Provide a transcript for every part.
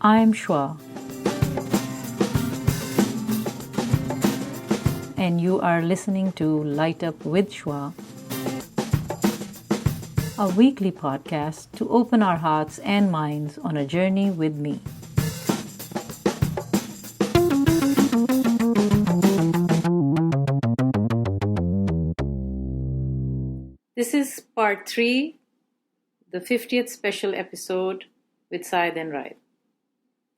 I'm Shwa, and you are listening to Light Up with Shwa, a weekly podcast to open our hearts and minds on a journey with me. This is part 3, the 50th special episode with Saaid and Raaid.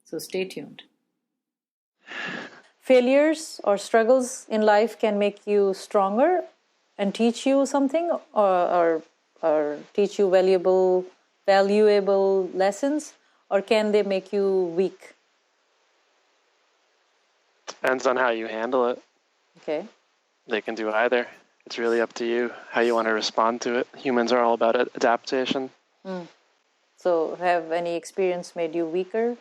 So stay tuned. Failures or struggles in life can make you stronger and teach you something or teach you valuable lessons, or can they make you weak? Depends on how you handle it. Okay. They can do either. It's really up to you how you want to respond to it. Humans are all about adaptation. So have any experience made you weaker?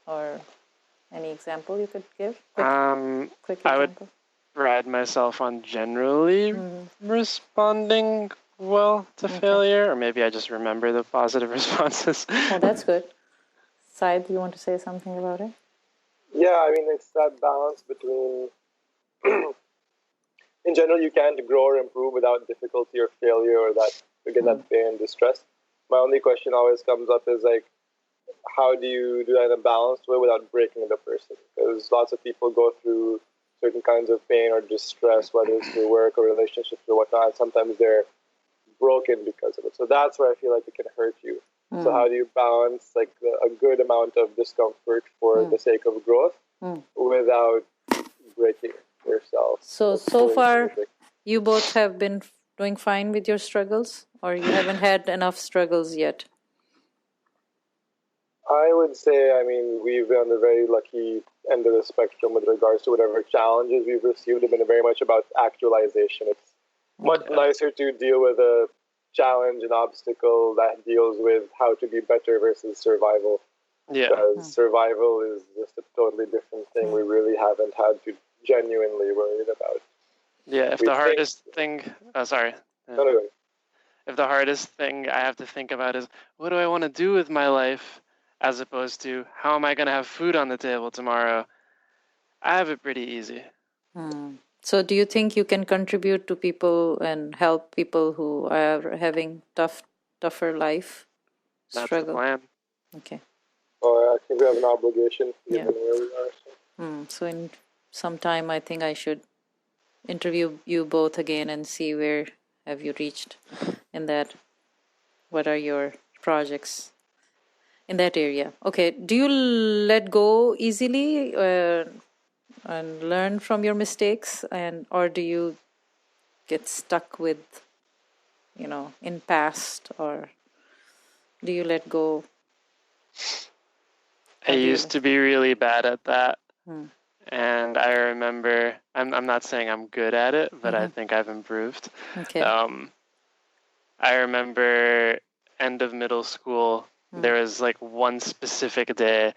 Or any example you could give? Quick example. I would pride myself on generally responding well to failure, or maybe I just remember the positive responses. Oh, that's good. Saaid, you want to say something about it? Yeah, I mean, it's that balance between, in general, you can't grow or improve without difficulty or failure or that, again, that pain and distress. My only question always comes up is like, how do you do that in a balanced way without breaking the person? Because lots of people go through certain kinds of pain or distress, whether it's through work or relationships or whatnot, and sometimes they're broken because of it. So that's where I feel like it can hurt you. So how do you balance like a good amount of discomfort for the sake of growth without breaking yourself? So far, you both have been doing fine with your struggles, or you haven't had enough struggles yet? I would say, I mean, we've been on the very lucky end of the spectrum with regards to whatever challenges we've received have been very much about actualization. It's much nicer to deal with a challenge, an obstacle that deals with how to be better versus survival. Yeah. Because survival is just a totally different thing we really haven't had to genuinely worry about. Yeah, if the hardest thing... Oh, sorry. No. If the hardest thing I have to think about is, what do I want to do with my life? As opposed to, how am I going to have food on the table tomorrow? I have it pretty easy. So do you think you can contribute to people and help people who are having tougher life? That's Struggle? the plan. Okay. I think we have an obligation Yeah. given where we are. So in some time, I think I should interview you both again and see where have you reached in that. What are your projects in that area? Okay. Do you let go easily and learn from your mistakes, or do you get stuck with, in past, or do you let go? I used to be really bad at that. And I remember, I'm not saying I'm good at it, but I think I've improved. Okay. I remember end of middle school, there was like one specific day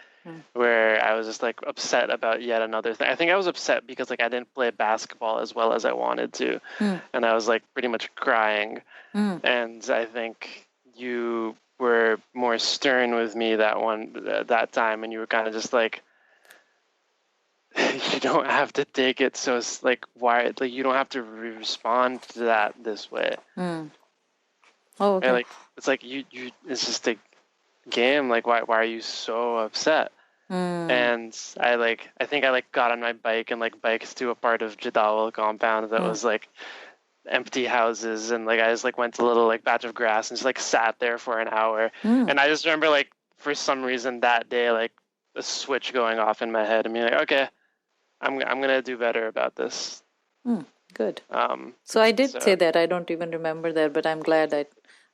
where I was just like upset about yet another thing. I think I was upset because like I didn't play basketball as well as I wanted to. And I was like pretty much crying. And I think you were more stern with me that time, and you were kind of just like, you don't have to take it so like why, like you don't have to respond to that this way. Oh, okay. And, like it's like you it's just a game, like why are you so upset? And I think I got on my bike and like biked to a part of Jadawal compound that was like empty houses, and like I just like went to a little like patch of grass and just like sat there for an hour. And I just remember like for some reason that day like a switch going off in my head and being like, okay, I'm gonna do better about this. Good. So I did say that. I don't even remember that, but I'm glad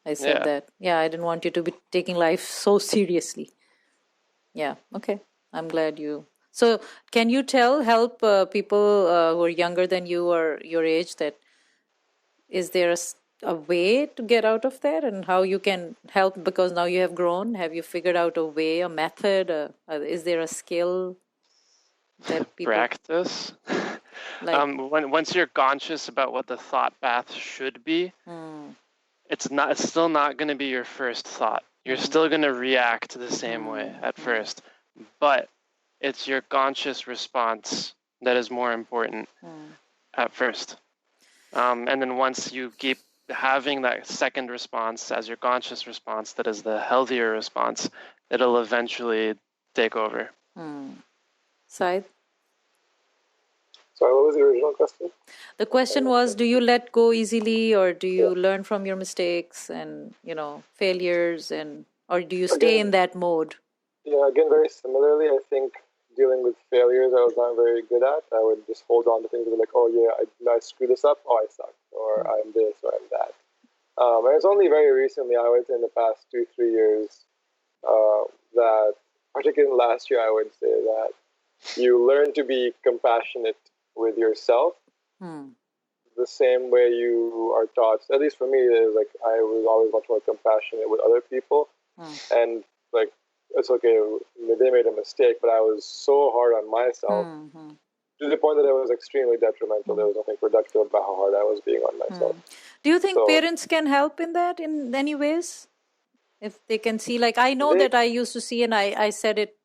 I said that. Yeah, I didn't want you to be taking life so seriously. Yeah, okay. I'm glad you... So can you help people who are younger than you or your age, that is there a way to get out of that, and how you can help, because now you have grown? Have you figured out a way, a method? Is there a skill that people... Practice. Once you're conscious about what the thought path should be, it's still not going to be your first thought. You're still going to react the same way at first, but it's your conscious response that is more important at first. And then once you keep having that second response as your conscious response, that is the healthier response, it'll eventually take over. Saaid? Sorry, what was the original question? The question was, do you let go easily, or do you learn from your mistakes and, failures, or do you stay in that mode? Yeah, again, very similarly, I think dealing with failures I was not very good at. I would just hold on to things and be like, oh yeah, I screwed this up, oh I suck, or I'm this, or I'm that. And it's only very recently, I would say in the past 2-3 years, that, particularly last year, I would say that you learn to be compassionate with yourself the same way you are taught. At least for me, it was like I was always much more compassionate with other people, and like it's okay, they made a mistake, but I was so hard on myself to the point that it was extremely detrimental. There was nothing productive about how hard I was being on myself. Do you think parents can help in that in any ways? If they can see, like I know that I used to see, and I said it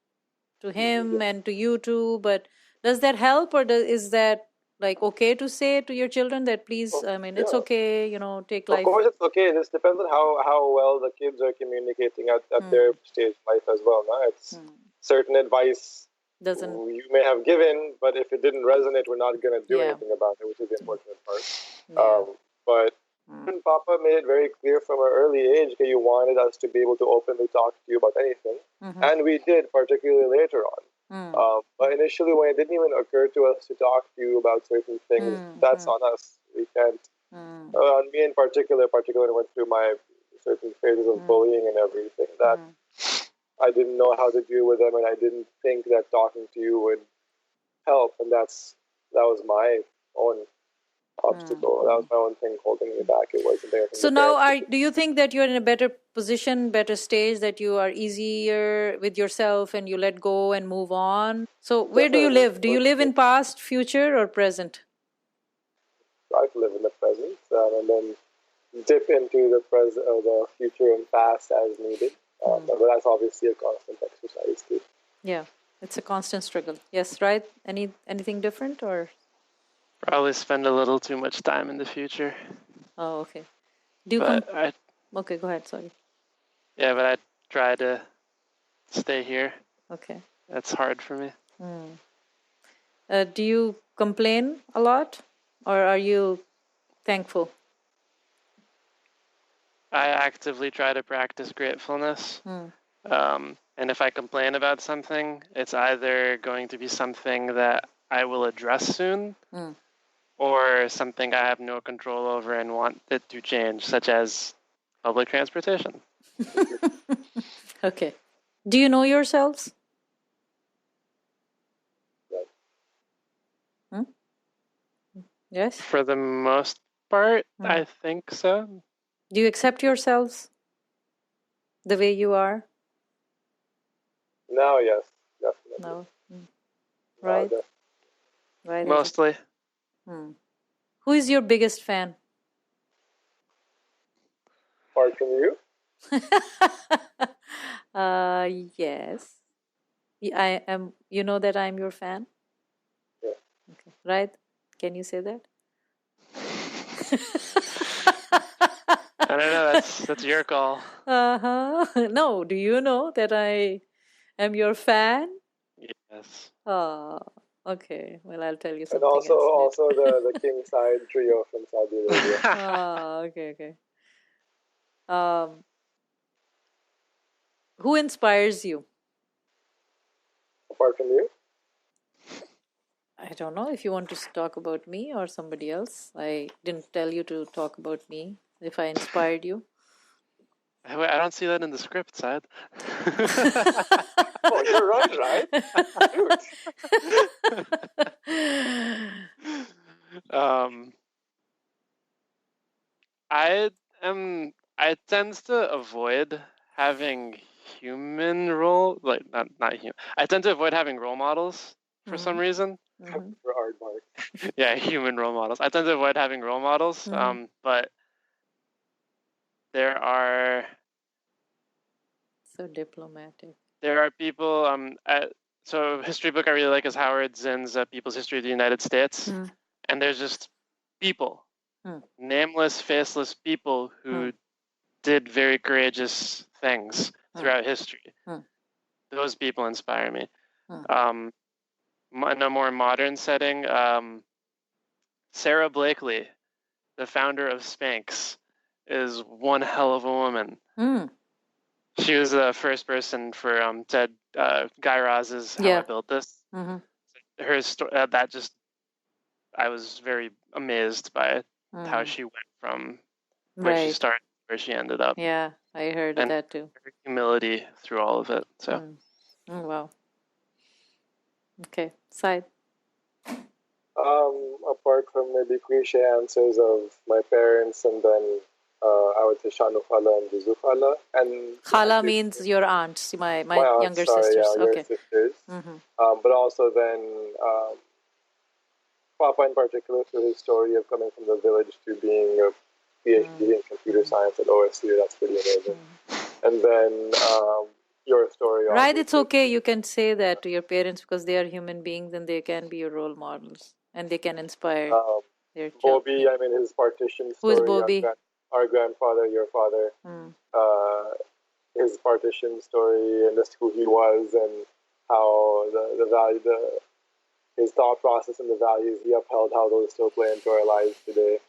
to him and to you too, but does that help, or is that like okay to say to your children that please, it's okay, take life? Of course it's okay. This depends on how well the kids are communicating at their stage of life as well. No? It's certain advice you may have given, but if it didn't resonate, we're not going to do anything about it, which is the important part. But Papa made it very clear from an early age that you wanted us to be able to openly talk to you about anything. And we did, particularly later on. But initially, when it didn't even occur to us to talk to you about certain things, that's on us. We can't. On me in particular, went through my certain phases of bullying and everything that I didn't know how to deal with them, and I didn't think that talking to you would help. And that was my own obstacle. That was my own thing holding me back. It wasn't there. So now, do you think that you're in a better position, better stage, that you are easier with yourself and you let go and move on? So where do you live? Do you live in past, future, or present? I live in the present, and then dip into the present or the future and past as needed. But that's obviously a constant exercise too. Yeah, it's a constant struggle. Yes, right? Anything different, or? Probably spend a little too much time in the future. Oh, okay. Okay, go ahead. Sorry. Yeah, but I try to stay here. Okay. That's hard for me. Do you complain a lot, or are you thankful? I actively try to practice gratefulness. And if I complain about something, it's either going to be something that I will address soon, or something I have no control over and want it to change, such as public transportation. Okay. Do you know yourselves? Yes? For the most part, I think so. Do you accept yourselves the way you are? No, yes, definitely. No. Right? No, Right. Mostly. Who is your biggest fan? Apart from you? Yes. I am. You know that I'm your fan? Yeah. Okay. Right? Can you say that? I don't know. That's your call. No. Do you know that I am your fan? Yes. Oh. Okay. Well, I'll tell you something. And also the King Side trio from Saudi Arabia. Okay. Who inspires you? Apart from you? I don't know if you want to talk about me or somebody else. I didn't tell you to talk about me. If I inspired you. I don't see that in the script, Saaid. Oh, you're right? I tend to avoid having human role, like not human. I tend to avoid having role models for some reason. For aardvark. Yeah, human role models. I tend to avoid having role models, but there are So diplomatic. There are people. So a history book I really like is Howard Zinn's People's History of the United States, and there's just people, nameless, faceless people who did very courageous things throughout history. Those people inspire me. In a more modern setting, Sara Blakely, the founder of Spanx, is one hell of a woman. She was the first person for Guy Raz's How I Built This. Her story, I was very amazed by how she went from where she started to where she ended up. Yeah, I heard that too. Her humility through all of it. So. Wow. Okay, Saaid. Apart from maybe cliche answers of my parents, and then I would say Shanu Khala and Juzu Khala. And Khala means your aunts, my aunts, younger sisters. Yeah, your sisters. But also then Papa in particular, through his story of coming from the village to being a PhD in computer science at OSU. That's pretty amazing. And then your story. Right, it's okay. You can say that to your parents because they are human beings and they can be your role models and they can inspire their children. Bobby, I mean, his partition story. Who's Bobby? Our grandfather, your father. His partition story and just who he was and how the value, his thought process and the values he upheld, how those still play into our lives today.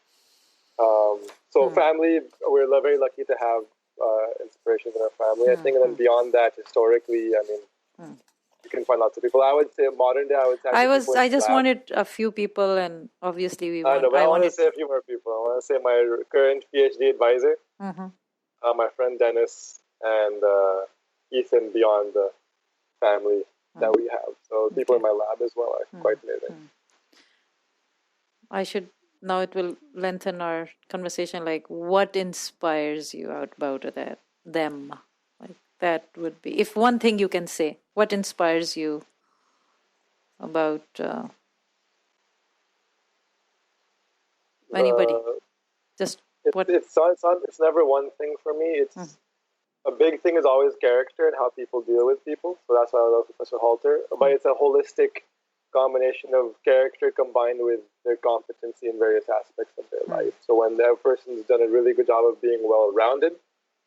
So family, we're very lucky to have inspirations in our family, I think. And then beyond that, historically, I mean, you can find lots of people. I would say modern day, I just wanted a few people, and obviously I want to say a few more people. I want to say my current PhD advisor, my friend Dennis, and Ethan beyond the family that we have. So people in my lab as well are quite amazing. Now it will lengthen our conversation. Like, what inspires you about them? Like, that would be, if one thing you can say, what inspires you about anybody? Just what? It's never one thing for me. It's a big thing is always character and how people deal with people. So that's why I love Professor Halter. But it's a holistic combination of character combined with their competency in various aspects of their life. So when that person's done a really good job of being well-rounded,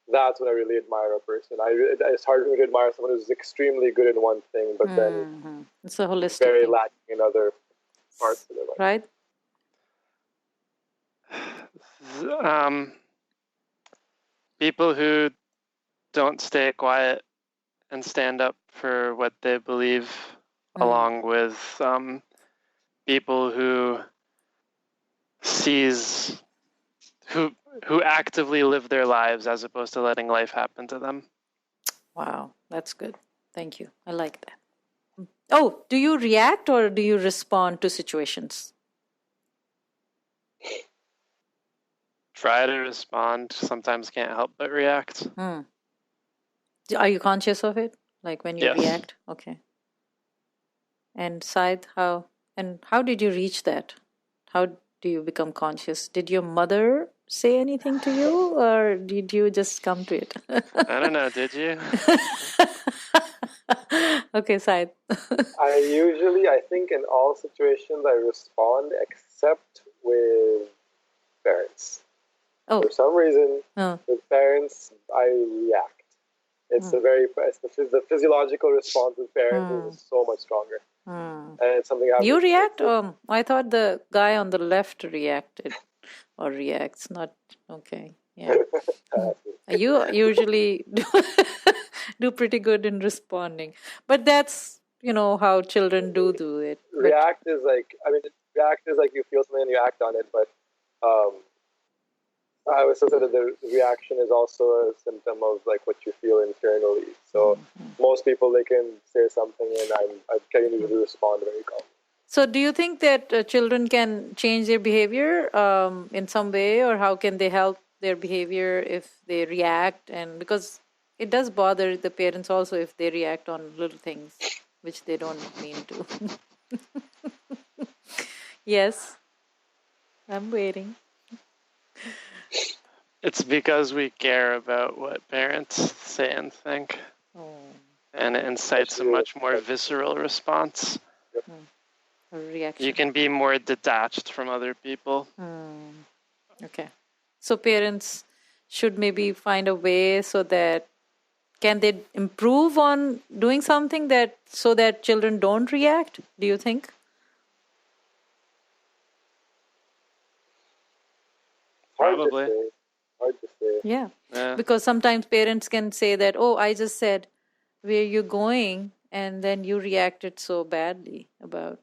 that's when I really admire a person. It's hard for me to admire someone who's extremely good in one thing, but then it's a holistic very thing. lacking in other parts of their life. Right? People who don't stay quiet and stand up for what they believe, along with people who who actively live their lives as opposed to letting life happen to them. Wow, that's good. Thank you. I like that. Oh, do you react or do you respond to situations? Try to respond. Sometimes can't help but react. Are you conscious of it? Like when you react? Okay. And Saaid, how did you reach that? How do you become conscious? Did your mother say anything to you, or did you just come to it? I don't know. Did you? Okay, Saaid. I think in all situations I respond except with parents. For some reason, with parents I react. It's the physiological response with parents is so much stronger. And it's something you react? I thought the guy on the left reacted or reacts. Not okay. Yeah. You usually do pretty good in responding, but that's how children do it. React is like you feel something and you act on it, but I would say that the reaction is also a symptom of like what you feel internally. So most people, they can say something and I can usually respond very calmly. So do you think that children can change their behavior in some way, or how can they help their behavior if they react? And because it does bother the parents also if they react on little things which they don't mean to. Yes, I'm waiting. It's because we care about what parents say and think. Oh. And it incites a much more visceral response. A reaction. You can be more detached from other people. Okay. So parents should maybe find a way so that can they improve on doing something that so that children don't react? Do you think? Probably. Hard to say. Yeah. Because sometimes parents can say that, oh, I just said, where you going? And then you reacted so badly about,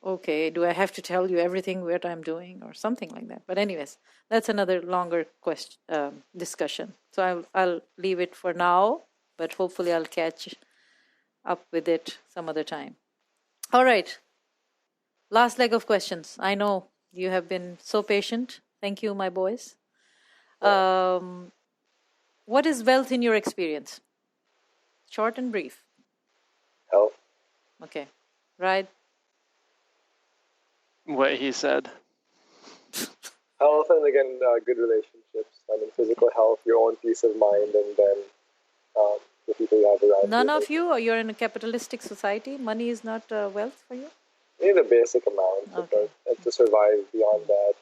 okay, do I have to tell you everything what I'm doing or something like that? But anyways, that's another longer discussion. So I'll leave it for now, but hopefully I'll catch up with it some other time. All right. Last leg of questions. I know you have been so patient. Thank you, my boys. What is wealth in your experience? Short and brief. Health. Okay. Right. What he said. Health and again, good relationships. I mean, physical health, your own peace of mind, and then the people you have around you. None of you, or you're in a capitalistic society? Money is not wealth for you? You need a basic amount and to survive beyond that.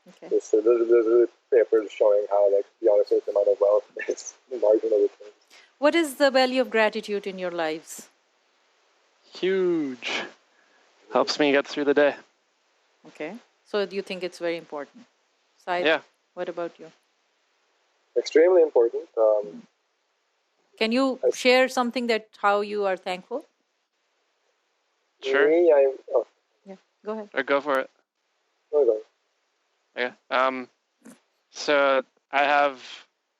Okay. There's papers showing how, like, beyond a certain amount of wealth, it's marginal returns. What is the value of gratitude in your lives? Huge. Helps me get through the day. Okay. So do you think it's very important? Saaid, yeah. What about you? Extremely important. Can you share something that how you are thankful? Sure. Yeah, go ahead. Or go for it. Okay. Yeah. So I have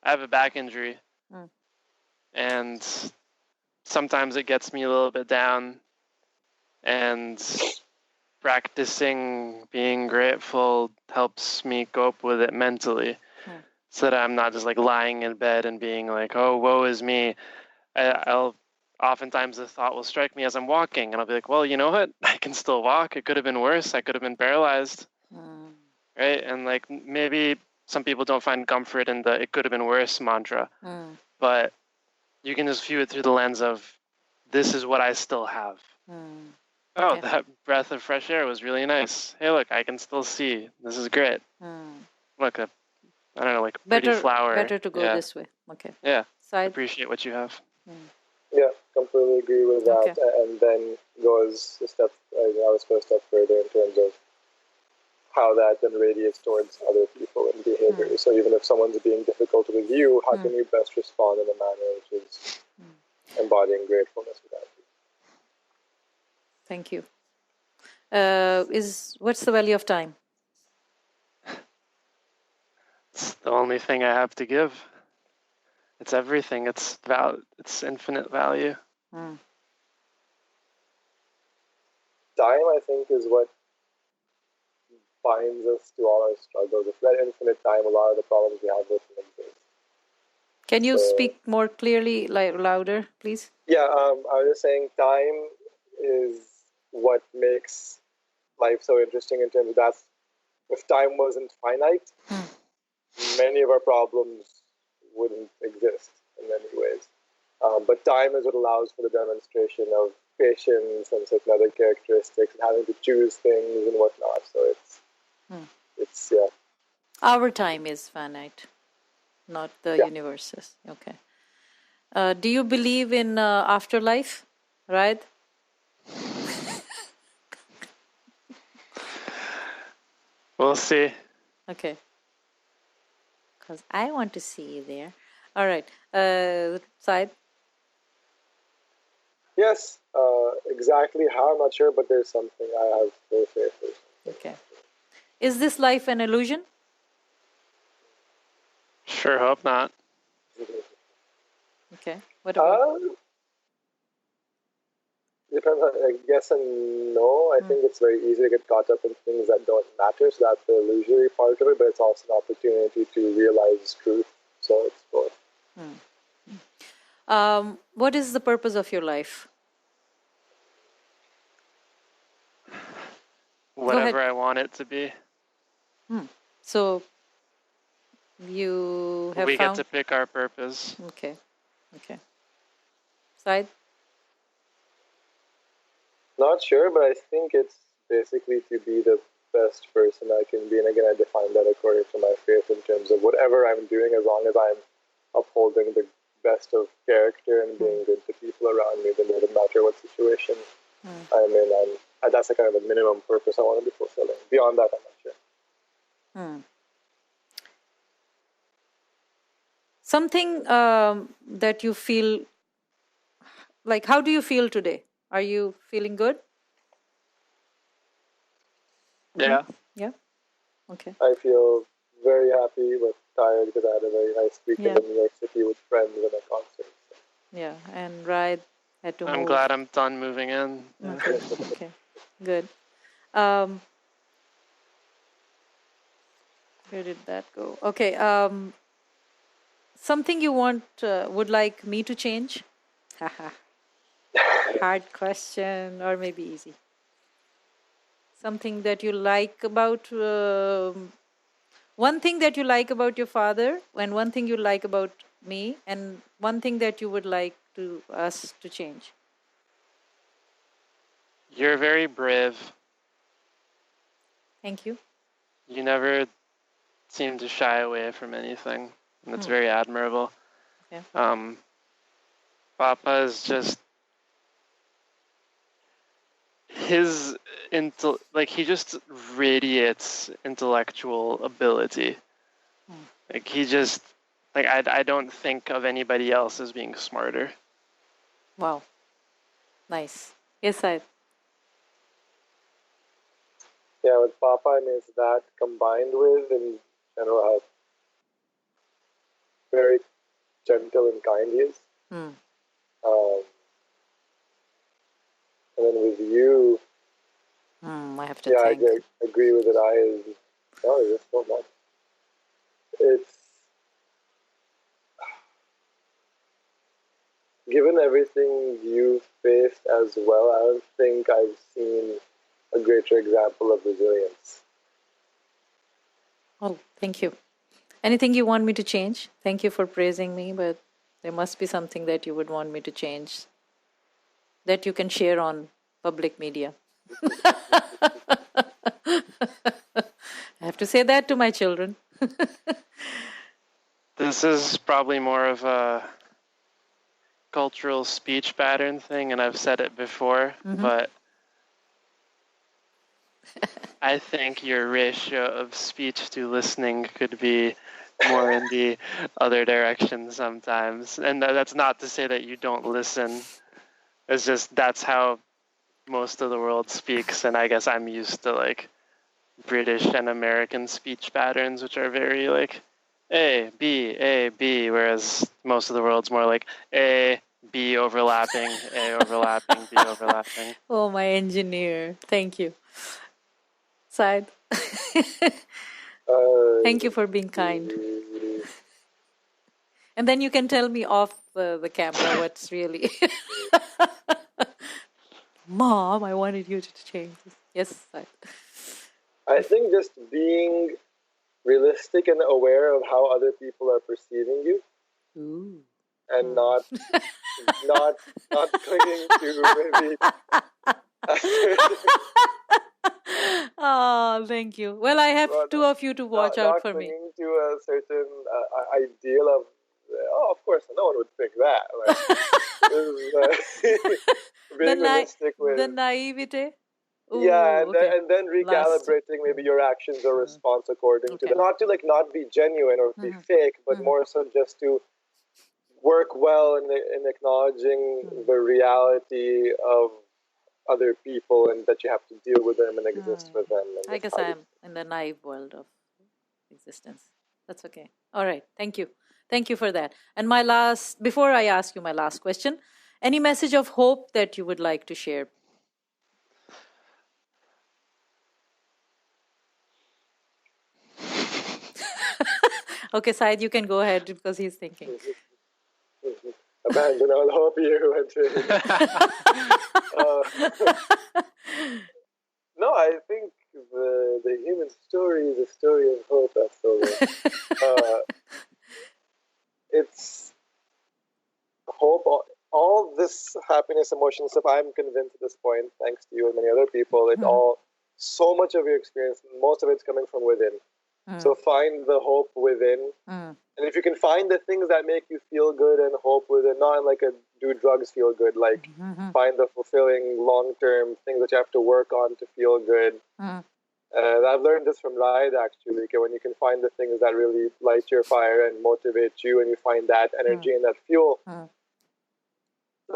a back injury, and sometimes it gets me a little bit down, and practicing being grateful helps me cope with it mentally, so that I'm not just like lying in bed and being like, oh, woe is me. I'll oftentimes the thought will strike me as I'm walking, and I'll be like, well, you know what? I can still walk. It could have been worse. I could have been paralyzed. Right? And like maybe some people don't find comfort in the it could have been worse mantra, but you can just view it through the lens of this is what I still have. Oh, that breath of fresh air was really nice. Hey, look, I can still see. This is great. Look, I don't know, like pretty flower. Better to go this way. Okay. Yeah. Saaid? Appreciate what you have. Yeah, completely agree with that. And then goes a step, I was going a step further in terms of how that then radiates towards other people and behavior. So even if someone's being difficult with you, how can you best respond in a manner which is embodying gratefulness without you? Thank you. What's the value of time? It's the only thing I have to give. It's everything. It's infinite value. Time, I think, is what binds us to all our struggles. If we had infinite time, a lot of the problems we have wouldn't exist. Can you speak more clearly, louder, please? Yeah, I was just saying time is what makes life so interesting in terms of that. If time wasn't finite, many of our problems wouldn't exist in many ways. But time is what allows for the demonstration of patience and certain other characteristics and having to choose things and whatnot. So it's Our time is finite, not the universe's. Okay. Do you believe in afterlife, right? We'll see. Okay. Because I want to see you there. All right. Saaid? Yes, exactly how, I'm not sure, but there's something I have full faith in. Okay. Is this life an illusion? Sure hope not. Okay. What about? Depends on, I guess, and no. I think it's very easy to get caught up in things that don't matter, so that's the illusory part of it, but it's also an opportunity to realize truth. So it's both. What is the purpose of your life? Whatever I want it to be. So You have we found... get to pick our purpose. Okay. Saaid? Not sure, but I think it's basically to be the best person I can be. And again, I define that according to my faith in terms of whatever I'm doing, as long as I'm upholding the best of character and being good to people around me, then it doesn't matter what situation I'm in. That's a kind of a minimum purpose I want to be fulfilling. Beyond that, I'm not sure. Something that you feel like, how do you feel today? Are you feeling good? Yeah. Yeah. Okay. I feel very happy but tired because I had a very nice weekend in New York City with friends and a concert. So. Yeah, and Raaid had to I'm move. glad I'm done moving in. Okay. Good. Where did that go? Okay. Something you would like me to change? Hard question, or maybe easy. Something that you like about... one thing that you like about your father, and one thing you like about me, and one thing that you would like us to change. You're very brave. Thank you. You never seem to shy away from anything, and it's very admirable. Yeah. Papa is just... he just radiates intellectual ability. Like he just... I don't think of anybody else as being smarter. Wow. Nice. Yes, Saaid. Yeah, with Papa, I mean, it's that combined with, in general, how very gentle and kind he is. And then with you, I have to thank. I agree with it. There's just so much. It's given everything you've faced as well, I don't think I've seen a greater example of resilience. Oh, thank you. Anything you want me to change? Thank you for praising me, but there must be something that you would want me to change that you can share on public media. I have to say that to my children. This is probably more of a cultural speech pattern thing, and I've said it before, but I think your ratio of speech to listening could be more in the other direction sometimes. And that's not to say that you don't listen. It's just that's how most of the world speaks, and I guess I'm used to British and American speech patterns, which are very A, B, whereas most of the world's more like A, B overlapping, A overlapping, B overlapping. Oh, my engineer. Thank you. Saaid. Thank you for being kind. And then you can tell me off the camera what's really... Mom, I wanted you to change this. Yes, Saaid. I think just being realistic and aware of how other people are perceiving you. Ooh. And not clinging to maybe... Oh, thank you. Well, I have two of you to watch out for me. Not clinging to a certain ideal of, of course, no one would think that. Being realistic with... The naivete? Ooh, and then recalibrating maybe your actions or response according to that. Not to not be genuine or be fake, but more so just to work well in acknowledging the reality of other people and that you have to deal with them and exist with them. I guess I'm in the naive world of existence. That's okay. All right. Thank you. Thank you for that. And before I ask you my last question, any message of hope that you would like to share? Okay, Saaid, you can go ahead because he's thinking. Abandon all hope you. No, I think the the human story is a story of hope. That's so good. It's hope. All this happiness, emotion stuff, I'm convinced at this point, thanks to you and many other people, so much of your experience, most of it's coming from within. So find the hope within. And if you can find the things that make you feel good and hope within, not like do drugs feel good, like find the fulfilling long-term things that you have to work on to feel good. I've learned this from Raaid, actually, when you can find the things that really light your fire and motivate you, and you find that energy and that fuel,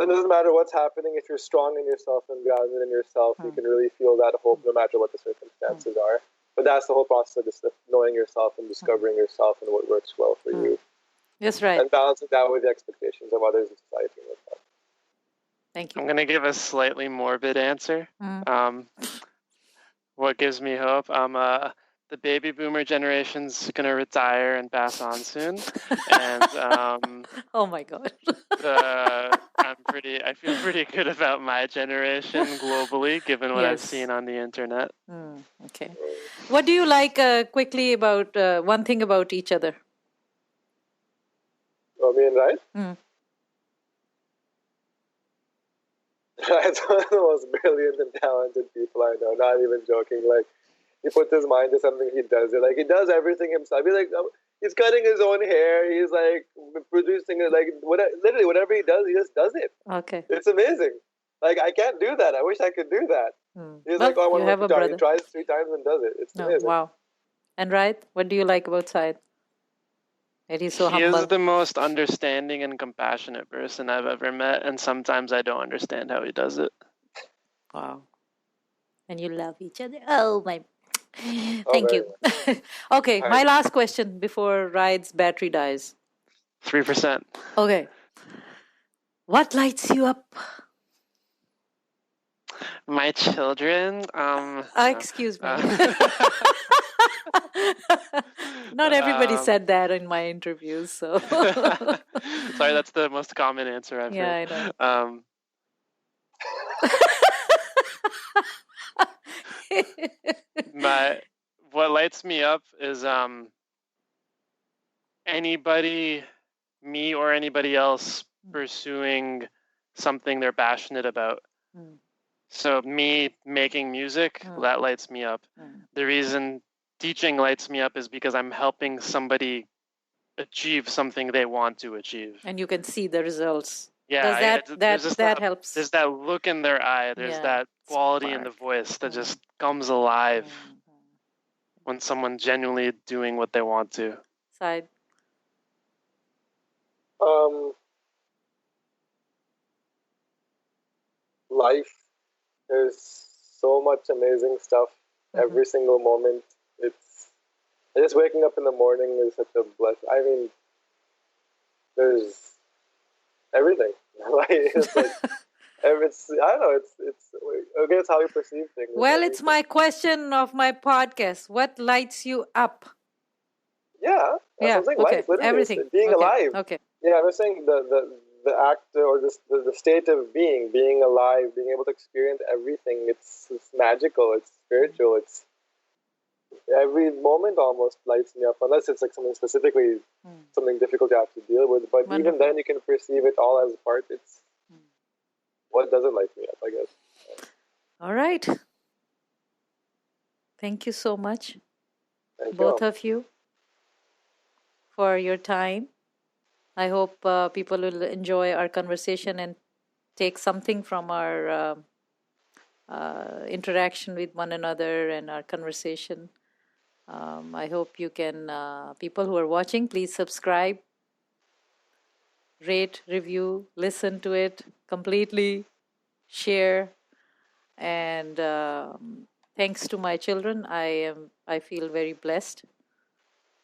it doesn't matter what's happening. If you're strong in yourself and grounded in yourself, you can really feel that hope no matter what the circumstances are. But that's the whole process of just knowing yourself and discovering yourself and what works well for you. That's right. And balancing that with the expectations of others in society. Like that. Thank you. I'm going to give a slightly morbid answer. What gives me hope? The baby boomer generation's going to retire and pass on soon. And oh my God. I feel pretty good about my generation globally, given what I've seen on the internet. Okay. What do you like quickly about one thing about each other? Oh, me and Raaid? Raid's one of the most brilliant and talented people I know, not even joking. Like, he puts his mind to something, he does it. Like, he does everything himself. He's cutting his own hair, he's like producing it, like literally whatever he does, he just does it. Okay. It's amazing. Like, I can't do that. I wish I could do that. He's like, oh, I want to work guitar. He tries 3 times and does it. It's amazing. Wow. And Raaid, what do you like about Saaid? He's so humble. He is the most understanding and compassionate person I've ever met, and sometimes I don't understand how he does it. Wow. And you love each other. Oh, my... Thank you. Okay, my last question before Raaid's battery dies. 3%. Okay. What lights you up? My children. Excuse me. Not everybody said that in my interviews, so. Sorry, that's the most common answer I've heard. Yeah, I know. What lights me up is anybody, me or anybody else, pursuing something they're passionate about. So me making music, that lights me up. The reason teaching lights me up is because I'm helping somebody achieve something they want to achieve. And you can see the results. Yeah, that helps. There's that look in their eye. There's that quality in the voice that just comes alive when someone's genuinely doing what they want to. Saaid? Life. There's so much amazing stuff every single moment. Just waking up in the morning is such a blessing. I mean, there's everything. It's like, I don't know. It's how you perceive things. Well, it's my question of my podcast. What lights you up? Yeah. Life, literally. Everything. Being alive. Okay. Yeah, I was saying the act or the state of being alive, being able to experience everything. It's magical. It's spiritual. It's every moment almost lights me up, unless it's like something specifically, something difficult you have to deal with. But even then, you can perceive it all as a part. It's what doesn't light me up, I guess. All right. Thank you so much, both of you, for your time. I hope people will enjoy our conversation and take something from our interaction with one another and our conversation. I hope you can, people who are watching, please subscribe, rate, review, listen to it completely, share. And thanks to my children, I feel very blessed.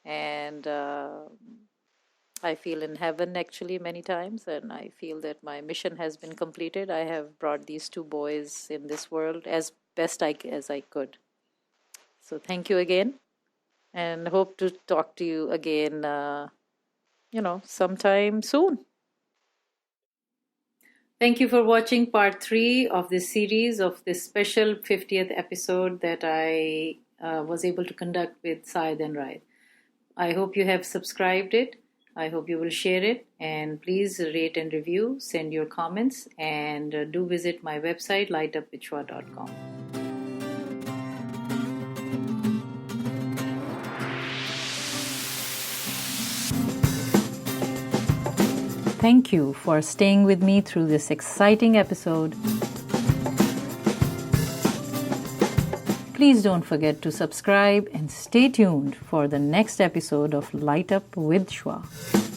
And I feel in heaven actually many times, and I feel that my mission has been completed. I have brought these 2 boys in this world as best as I could. So thank you again, and hope to talk to you again, sometime soon. Thank you for watching part 3 of this series of this special 50th episode that I was able to conduct with Saaid and Raaid. I hope you have subscribed it. I hope you will share it, and please rate and review, send your comments, and do visit my website lightupwithshwa.com. Thank you for staying with me through this exciting episode. Please don't forget to subscribe and stay tuned for the next episode of Light Up with Shwa.